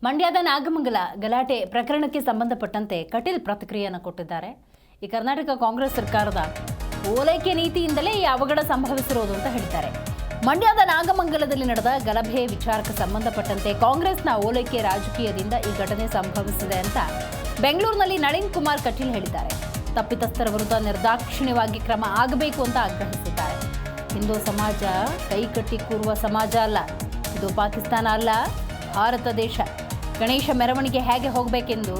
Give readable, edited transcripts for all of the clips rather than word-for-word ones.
ಮಂಡ್ಯದ ನಾಗಮಂಗಲ ಗಲಾಟೆ ಪ್ರಕರಣಕ್ಕೆ ಸಂಬಂಧಪಟ್ಟಂತೆ ಕಟೀಲ್ ಪ್ರತಿಕ್ರಿಯೆಯನ್ನು ಕೊಟ್ಟಿದ್ದಾರೆ. ಈ ಕರ್ನಾಟಕ ಕಾಂಗ್ರೆಸ್ ಸರ್ಕಾರದ ಓಲೈಕೆ ನೀತಿಯಿಂದಲೇ ಈ ಅವಘಡ ಸಂಭವಿಸಿರೋದು ಅಂತ ಹೇಳಿದ್ದಾರೆ. ಮಂಡ್ಯದ ನಾಗಮಂಗಲದಲ್ಲಿ ನಡೆದ ಗಲಭೆ ವಿಚಾರಕ್ಕೆ ಸಂಬಂಧಪಟ್ಟಂತೆ ಕಾಂಗ್ರೆಸ್ನ ಓಲೈಕೆ ರಾಜಕೀಯದಿಂದ ಈ ಘಟನೆ ಸಂಭವಿಸಿದೆ ಅಂತ ಬೆಂಗಳೂರಿನಲ್ಲಿ ನಳಿನ್ ಕುಮಾರ್ ಕಟೀಲ್ ಹೇಳಿದ್ದಾರೆ. ತಪ್ಪಿತಸ್ಥರ ವಿರುದ್ಧ ನಿರ್ದಾಕ್ಷಿಣ್ಯವಾಗಿ ಕ್ರಮ ಆಗಬೇಕು ಅಂತ ಆಗ್ರಹಿಸಿದ್ದಾರೆ. ಹಿಂದೂ ಸಮಾಜ ಕೈಕಟ್ಟಿ ಕೂರುವ ಸಮಾಜ ಅಲ್ಲ, ಇದು ಪಾಕಿಸ್ತಾನ ಅಲ್ಲ, ಭಾರತ ದೇಶ. ಗಣೇಶ ಮೆರವಣಿಗೆ ಹೇಗೆ ಹೋಗಬೇಕೆಂದು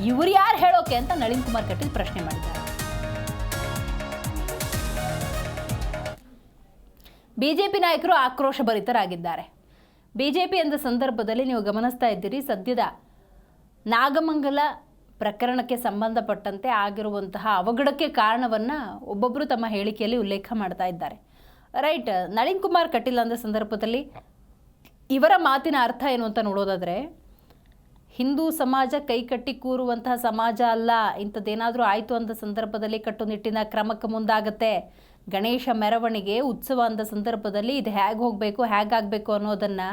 ಇವರು ಯಾರು ಹೇಳೋಕೆ ಅಂತ ನಳಿನ್ ಕುಮಾರ್ ಕಟೀಲ್ ಪ್ರಶ್ನೆ ಮಾಡಿದ್ದಾರೆ. ಬಿಜೆಪಿ ನಾಯಕರು ಆಕ್ರೋಶಭರಿತರಾಗಿದ್ದಾರೆ. ಬಿಜೆಪಿ ಎಂದ ಸಂದರ್ಭದಲ್ಲಿ ನೀವು ಗಮನಿಸ್ತಾ ಇದ್ದೀರಿ, ಸದ್ಯದ ನಾಗಮಂಗಲ ಪ್ರಕರಣಕ್ಕೆ ಸಂಬಂಧಪಟ್ಟಂತೆ ಆಗಿರುವಂತಹ ಅವಘಡಕ್ಕೆ ಕಾರಣವನ್ನು ಒಬ್ಬೊಬ್ಬರು ತಮ್ಮ ಹೇಳಿಕೆಯಲ್ಲಿ ಉಲ್ಲೇಖ ಮಾಡ್ತಾ ಇದ್ದಾರೆ. ರೈಟ್, ನಳಿನ್ ಕುಮಾರ್ ಕಟೀಲ್ ಅಂದ ಸಂದರ್ಭದಲ್ಲಿ ಇವರ ಮಾತಿನ ಅರ್ಥ ಏನು ಅಂತ ನೋಡೋದಾದರೆ, ಹಿಂದೂ ಸಮಾಜ ಕೈಕಟ್ಟಿ ಕೂರುವಂತಹ ಸಮಾಜ ಅಲ್ಲ, ಇಂಥದ್ದೇನಾದರೂ ಆಯಿತು ಅಂದ ಸಂದರ್ಭದಲ್ಲಿ ಕಟ್ಟುನಿಟ್ಟಿನ ಕ್ರಮಕ್ಕೆ ಮುಂದಾಗತ್ತೆ. ಗಣೇಶ ಮೆರವಣಿಗೆ ಉತ್ಸವ ಅಂದ ಸಂದರ್ಭದಲ್ಲಿ ಇದು ಹೇಗೆ ಹೋಗಬೇಕು, ಹೇಗಾಗಬೇಕು ಅನ್ನೋದನ್ನು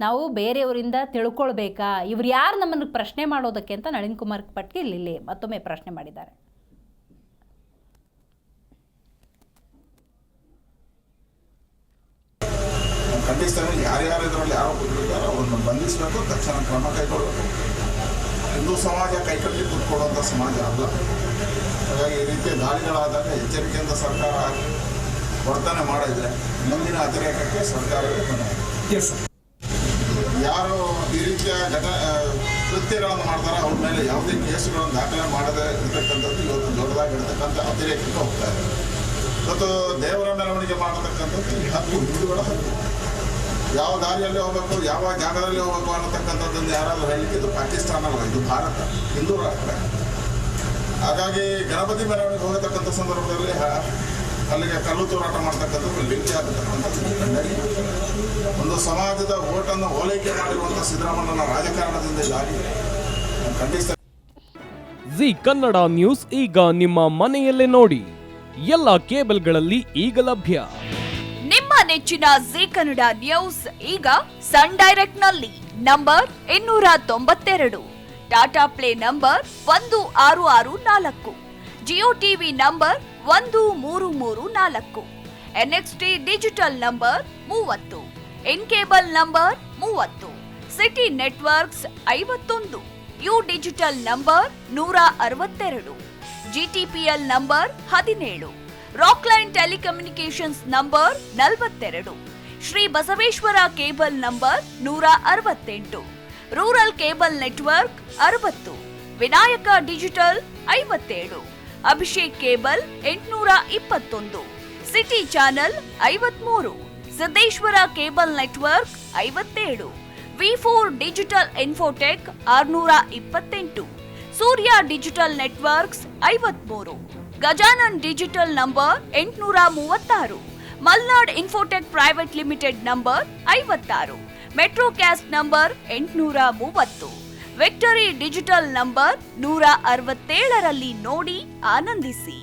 ನಾವು ಬೇರೆಯವರಿಂದ ತಿಳ್ಕೊಳ್ಬೇಕಾ, ಇವ್ರು ಯಾರು ನಮ್ಮನ್ನು ಪ್ರಶ್ನೆ ಮಾಡೋದಕ್ಕೆ ಅಂತ ನಳಿನ್ ಕುಮಾರ್ ಕಟೀಲ್ ಇಲ್ಲಿ ಮತ್ತೊಮ್ಮೆ ಪ್ರಶ್ನೆ ಮಾಡಿದ್ದಾರೆ. ಖಂಡಿಸ್ತಾರೆ. ಯಾರ್ಯಾರು ಇದರಲ್ಲಿ ಆರೋಪಿಗಳಿದ್ದಾರೆ ಅವರನ್ನು ಬಂಧಿಸಬೇಕು, ತಕ್ಷಣ ಕ್ರಮ ಕೈಗೊಳ್ಳಬೇಕು. ಹಿಂದೂ ಸಮಾಜ ಕೈಕಟ್ಟಿ ಕೂತ್ಕೊಳ್ಳುವಂಥ ಸಮಾಜ ಅಲ್ಲ. ಹಾಗಾಗಿ ಈ ರೀತಿಯ ದಾಳಿಗಳಾದಾಗ ಎಚ್ಚರಿಕೆಯಿಂದ ಸರ್ಕಾರ ವರ್ತನೆ ಮಾಡಿದರೆ ಮುಂದಿನ ಅತಿರೇಕಕ್ಕೆ ಸರ್ಕಾರವೇ ಹೊಣೆ. ಯಾರು ಈ ರೀತಿಯ ಕೃತ್ಯಗಳನ್ನು ಮಾಡ್ತಾರೆ ಅವ್ರ ಮೇಲೆ ಯಾವುದೇ ಕೇಸುಗಳನ್ನು ದಾಖಲೆ ಮಾಡದೇ ಇರತಕ್ಕಂಥದ್ದು ಇವತ್ತು ದೊಡ್ಡದಾಗಿರ್ತಕ್ಕಂಥ ಅತಿರೇಕಕ್ಕೆ ಹೋಗ್ತಾ ಇದೆ. ಇವತ್ತು ದೇವರ ಮೆರವಣಿಗೆ ಮಾಡತಕ್ಕಂಥದ್ದು ಈ ಹಕ್ಕು, ಹಿಂದೂಗಳ ಹಕ್ಕು. ಯಾವ ದಾರಿಯಲ್ಲಿ ಹೋಗಬೇಕು, ಯಾವ ಜಾಗದಲ್ಲಿ ಹೋಗಬೇಕು ಅನ್ನತಕ್ಕಂಥದ್ದನ್ನು ಯಾರಾದರೂ ಹೇಳಲಿಕ್ಕೆ ಇದು ಪಾಕಿಸ್ತಾನ ಅಲ್ಲ, ಇದು ಭಾರತ, ಹಿಂದೂ ರಾಷ್ಟ್ರ. ಹಾಗಾಗಿ ಗಣಪತಿ ಮೆರವಣಿಗೆ ಹೋಗತಕ್ಕಂಥ ಸಂದರ್ಭದಲ್ಲಿ ಅಲ್ಲಿಗೆ ಕಲ್ಲು ತೂರಾಟ ಮಾಡ್ತಕ್ಕಂಥದ್ದು ಲಿಂಕ್ ಆಗತಕ್ಕಂಥದ್ದು ಒಂದು ಸಮಾಜದ ಓಟನ್ನು ಓಲೈಕೆ ಮಾಡಿರುವಂಥ ಸಿದ್ದರಾಮಯ್ಯನ ರಾಜಕಾರಣದಿಂದ ಇದಾಗಿದೆ. ಖಂಡಿಸ್ತಾರೆ. ಜಿ ಕನ್ನಡ ನ್ಯೂಸ್ ಈಗ ನಿಮ್ಮ ಮನೆಯಲ್ಲೇ ನೋಡಿ, ಎಲ್ಲ ಕೇಬಲ್ಗಳಲ್ಲಿ ಈಗ ಲಭ್ಯ. ನಿಮ್ಮ ನೆಚ್ಚಿನ ಜಿ ಕನ್ನಡ ನ್ಯೂಸ್ ಈಗ ಸನ್ ಡೈರೆಕ್ಟ್ ನಲ್ಲಿ number 292, Tata play number 1664, Jio TV number 1334, NXT digital number 30, in cable number 30, city networks 51, U digital number 162, GTPL number 17, Rockline telecommunications number 42, Shri Basaveshwara cable number 168, rural cable network 60, Vinayaka digital 57, Abhishek cable 821, city channel 53, Siddeshwara cable network 57, V4 digital Infotech 628, Surya digital networks 53, Gajanan digital number 836, Malnad infotech private limited number 56, Metrocast number 830, victory digital number 167ರಲ್ಲಿ ನೋಡಿ ಆನಂದಿಸಿ.